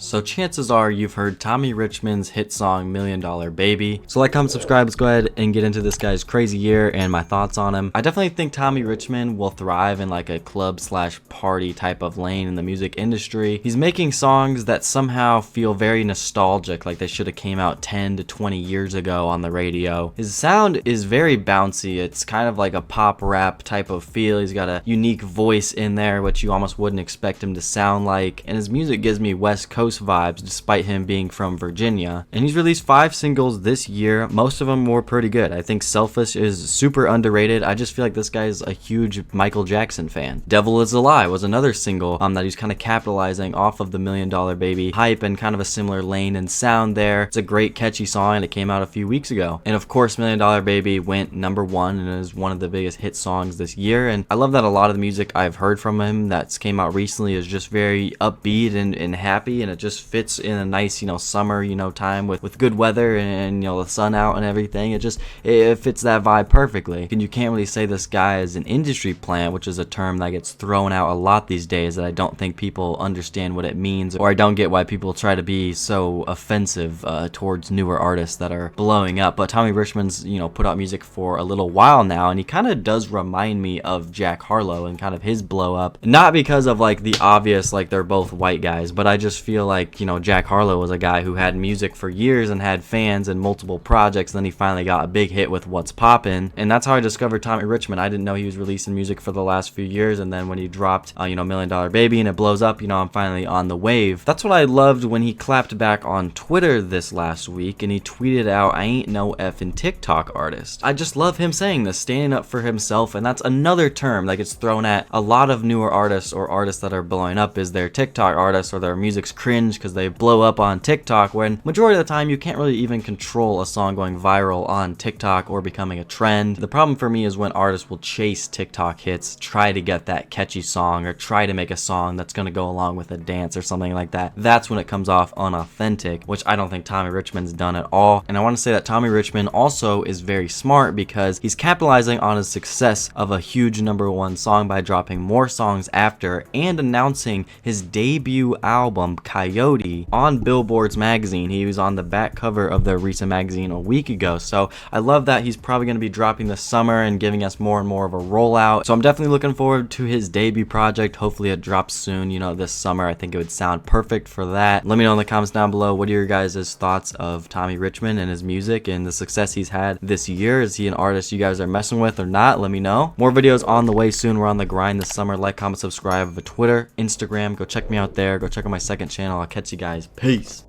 So chances are you've heard Tommy Richman's hit song $1 Million Baby. So like, comment, subscribe, let's go ahead and get into this guy's crazy year and my thoughts on him. I definitely think Tommy Richman will thrive in like a club slash party type of lane in the music industry. He's making songs that somehow feel very nostalgic, like they should have came out 10 to 20 years ago on the radio. His sound is very bouncy. It's kind of like a pop rap type of feel. He's got a unique voice in there, which you almost wouldn't expect him to sound like. And his music gives me West Coast vibes despite him being from Virginia. And he's released 5 singles this year. Most of them were pretty good. I think Selfish is super underrated. I just feel like this guy's a huge Michael Jackson fan. Devil Is a Lie was another single that he's kind of capitalizing off of the $1 Million Baby hype and kind of a similar lane and sound there. It's a great catchy song and it came out a few weeks ago. And of course, $1 Million Baby went #1 and is one of the biggest hit songs this year. And I love that a lot of the music I've heard from him that's came out recently is just very upbeat and happy, and it just fits in a nice, summer, time with good weather and the sun out and everything. It fits that vibe perfectly. And you can't really say this guy is an industry plant, which is a term that gets thrown out a lot these days that I don't think people understand what it means, or I don't get why people try to be so offensive towards newer artists that are blowing up. But Tommy Richman's put out music for a little while now, and he kind of does remind me of Jack Harlow and kind of his blow up, not because of like the obvious like they're both white guys, but I just feel like Jack Harlow was a guy who had music for years and had fans and multiple projects, and then he finally got a big hit with What's Poppin', and that's how I discovered Tommy Richman. I didn't know he was releasing music for the last few years, and then when he dropped $1 Million Baby and it blows up, I'm finally on the wave. That's what I loved when he clapped back on Twitter this last week and he tweeted out, "I ain't no effing TikTok artist." I just love him saying this, standing up for himself, and that's another term that gets thrown at a lot of newer artists or artists that are blowing up, is their TikTok artists or their music's cringe because they blow up on TikTok, when majority of the time you can't really even control a song going viral on TikTok or becoming a trend. The problem for me is when artists will chase TikTok hits, try to get that catchy song or try to make a song that's going to go along with a dance or something like that. That's when it comes off unauthentic, which I don't think Tommy Richman's done at all. And I want to say that Tommy Richman also is very smart because he's capitalizing on his success of a huge #1 song by dropping more songs after and announcing his debut album Coyote on Billboard's magazine. He was on the back cover of their recent magazine a week ago. So I love that he's probably going to be dropping this summer and giving us more and more of a rollout. So I'm definitely looking forward to his debut project. Hopefully it drops soon, this summer. I think it would sound perfect for that. Let me know in the comments down below, what are your guys' thoughts of Tommy Richman and his music and the success he's had this year? Is he an artist you guys are messing with or not? Let me know. More videos on the way soon. We're on the grind this summer. Like, comment, subscribe for Twitter, Instagram. Go check me out there. Go check out my second channel. I'll catch you guys. Peace.